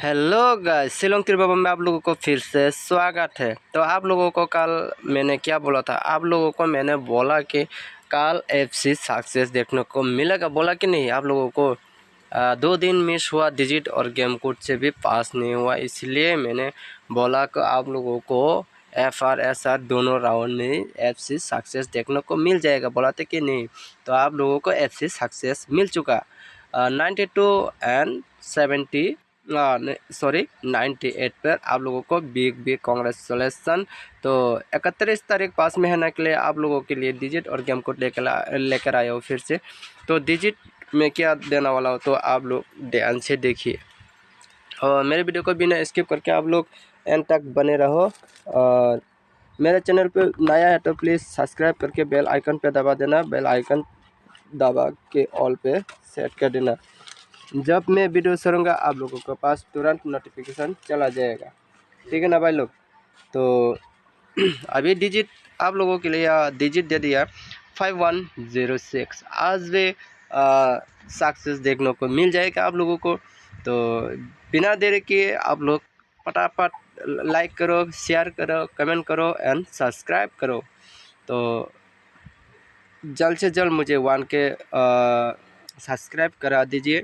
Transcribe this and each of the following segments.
Hello guys, Shillong त्रिभुवन में आप लोगों को फिर से स्वागत है। तो आप लोगों को कल मैंने क्या बोला था, आप लोगों को मैंने बोला कि कल एफसी सक्सेस देखने को मिलेगा, बोला कि नहीं आप लोगों को। 2 दिन मिस हुआ डिजिट और गेम कोड से भी पास नहीं हुआ, इसलिए मैंने बोला कि आप लोगों को FR/SR दोनों राउंड में एफसी सक्सेस देखने को मिल जाएगा, बोला था कि नहीं। तो आप लोगों को एफसी सक्सेस मिल चुका 92 एंड 98 पर आप लोगों को बिग कॉन्ग्रेचुलेसन। तो 31 तारीख पास में है के लिए आप लोगों के लिए डिजिट और गेम कोड लेकर आया हो फिर से। तो डिजिट में क्या देने वाला हो तो आप लोग ध्यान से देखिए और मेरे वीडियो को बिना स्किप करके आप लोग एंड तक बने रहो। और मेरे चैनल पे नया है तो प्लीज़ सब्सक्राइब करके बेल आइकन पे दबा देना, बेल आइकन दबा के ऑल पे सेट कर देना। जब मैं वीडियो छोड़ूंगा आप लोगों के पास तुरंत नोटिफिकेशन चला जाएगा, ठीक है ना भाई लोग। तो अभी डिजिट आप लोगों के लिए डिजिट दे दिया 5106। आज भी सक्सेस देखने को मिल जाएगा आप लोगों को। तो बिना देरी किए आप लोग फटाफट लाइक करो, शेयर करो, कमेंट करो एंड सब्सक्राइब करो। तो जल्द से जल्द मुझे 1K सब्सक्राइब करा दीजिए।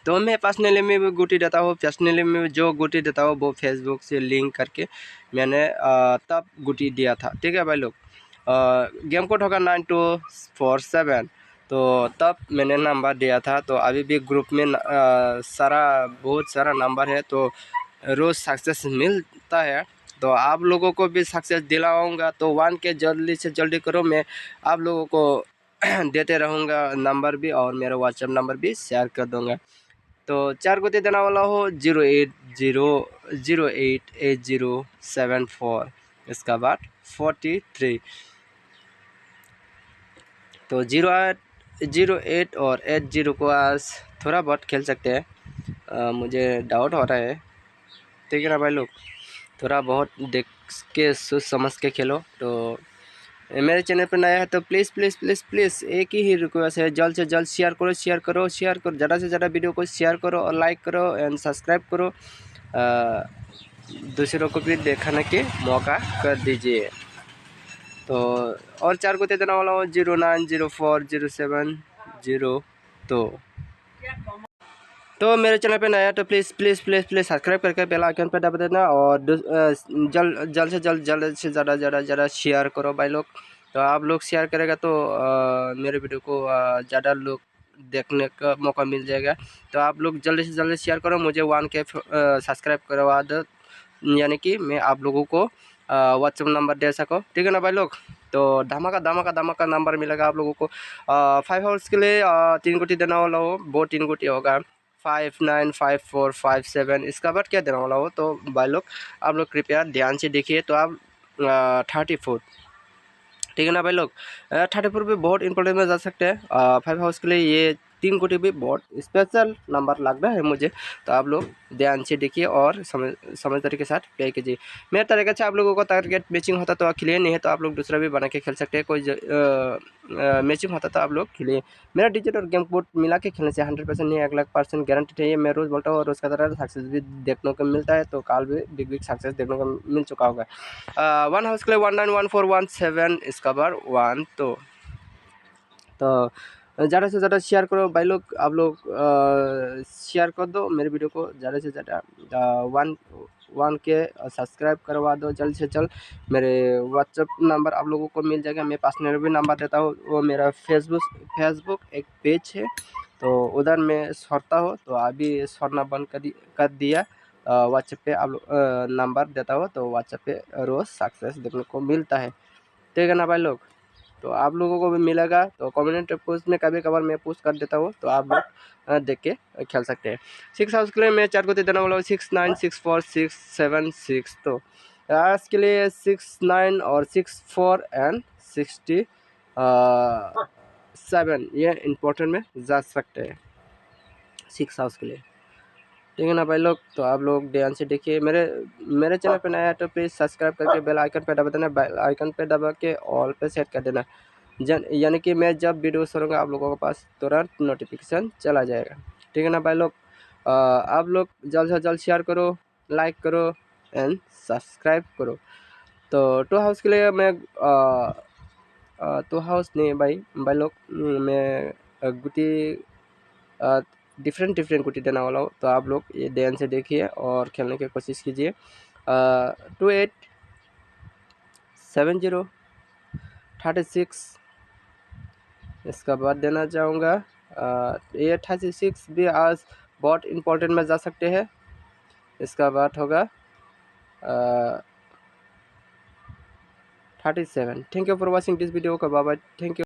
तो मैं पर्सनली में भी गुटी देता हूँ, पर्सनली में जो गुटी देता हूँ वो फेसबुक से लिंक करके मैंने तब गुटी दिया था, ठीक है भाई लोग। गेम कोड होगा 9247, तो तब मैंने नंबर दिया था। तो अभी भी ग्रुप में बहुत सारा नंबर है, तो रोज़ सक्सेस मिलता है। तो आप लोगों को भी सक्सेस दिलाऊंगा। तो 1K जल्दी से जल्दी करो, मैं आप लोगों को देते रहूँगा नंबर भी, और मेरा व्हाट्सएप नंबर भी शेयर कर दूँगा। तो 4 को दे देना वाला हो 080088074, इसका बाद 43। तो 08 और 80 को आज थोड़ा बहुत खेल सकते हैं, मुझे डाउट हो रहा है, ठीक है ना भाई लोग। थोड़ा बहुत देख के सोच समझ के खेलो। तो मेरे चैनल पर नया है तो प्लीज़ प्लीज़ प्लीज़ प्लीज़ एक ही रिक्वेस्ट है, जल्द से जल्द शेयर करो, शेयर करो, शेयर करो, ज़्यादा से ज़्यादा वीडियो को शेयर करो और लाइक करो एंड सब्सक्राइब करो। दूसरों को भी दिखाने के मौका कर दीजिए। तो और 4 को दे देना वाला हो 090407 तो मेरे चैनल पे नया है तो please please please please subscribe करके बेल आइकन पर दबा देना और जल्द से ज़्यादा शेयर करो भाई लोग। तो आप लोग शेयर करेगा तो मेरे वीडियो को ज़्यादा लोग देखने का मौका मिल जाएगा। तो आप लोग जल्दी से जल्दी शेयर करो, मुझे 1K सब्सक्राइब करवा दो, यानी कि मैं आप लोगों को व्हाट्सएप नंबर दे सको, ठीक है ना भाई लोग। तो धमाका धमाका धमाका नंबर मिलेगा आप लोगों को। 5 आवर्स के लिए 3 गुटी देना वाला हो, वो 3 गुटी होगा 595457। इसका बाद क्या देना वाला हो तो भाई लोग आप लोग कृपया ध्यान से देखिए। तो आप 34, ठीक है ना भाई लोग। 34 भी बहुत इंपॉर्टेंट में जा सकते हैं। 5 हाउस के लिए ये 3 कोटी भी बहुत स्पेशल नंबर लग रहा है मुझे। तो आप लोग ध्यान से देखिए और समझदारी के साथ प्ले कीजिए। मेरे तरीके से आप लोगों को टारगेट मैचिंग होता तो क्लियर नहीं है तो आप लोग दूसरा भी बना के खेल सकते हैं। कोई मैचिंग होता तो आप लोग खेलिए। मेरा डिजिट और गेम कोड मिला के खेलने से 100% नहीं 1,00,000% गारंटी है, ये मैं रोज़ बोलता हूँ और उसका तरह सक्सेस भी देखने को मिलता है। तो कल भी बिग सक्सेस देखने को मिल चुका होगा। 1 हाउस के लिए 191417, इसका बार 1। तो ज़्यादा से ज़्यादा शेयर करो भाई लोग, आप लोग शेयर कर दो मेरे वीडियो को ज़्यादा से ज़्यादा। 1K सब्सक्राइब करवा दो जल्द से जल्द। मेरे व्हाट्सएप नंबर आप लोगों को मिल जाएगा, मैं पर्सनल भी नंबर देता हूँ। वो मेरा फेसबुक एक पेज है, तो उधर मैं छोड़ता हूँ। तो अभी छोड़ना बंद कर दिया। व्हाट्सएप पे आप नंबर देता हूँ, तो व्हाट्सएप पे रोज़ सक्सेस देखने को मिलता है, ठीक है ना भाई लोग। तो आप लोगों को भी मिलेगा। तो कम्युनिटी पोस्ट में कभी कभार मैं पोस्ट कर देता हूँ, तो आप लोग देख के खेल सकते हैं। 6 हाउस के लिए मैं 4 को दे देना वाला हूँ 6964,676। तो आज के लिए 69 और 64 एंड 67 ये इम्पोर्टेंट में जा सकते हैं 6 हाउस के लिए, ठीक है ना भाई लोग। तो आप लोग ध्यान से देखिए। मेरे चैनल पे नया है तो प्लीज़ सब्सक्राइब करके बेल आइकन पे दबा देना, बेल आइकन पे दबा के ऑल पे सेट कर देना, यानी कि मैं जब वीडियो छोड़ूंगा आप लोगों के पास तुरंत नोटिफिकेशन चला जाएगा, ठीक है ना भाई लोग। आप लोग जल्द से जल्द शेयर करो, लाइक करो एंड सब्सक्राइब करो। तो टू हाउस के लिए मैं टू हाउस नहीं भाई लोग, मैं गुटी डिफरेंट गुटी देने वाला हूँ। तो आप लोग ये ध्यान से देखिए और खेलने की कोशिश कीजिए। 287036 इसका बाद देना चाहूँगा। ये 86 भी आज बहुत इम्पोर्टेंट में जा सकते हैं। इसका बाद होगा 37। Thank you for watching this video का, बाय बाय, थैंक यू।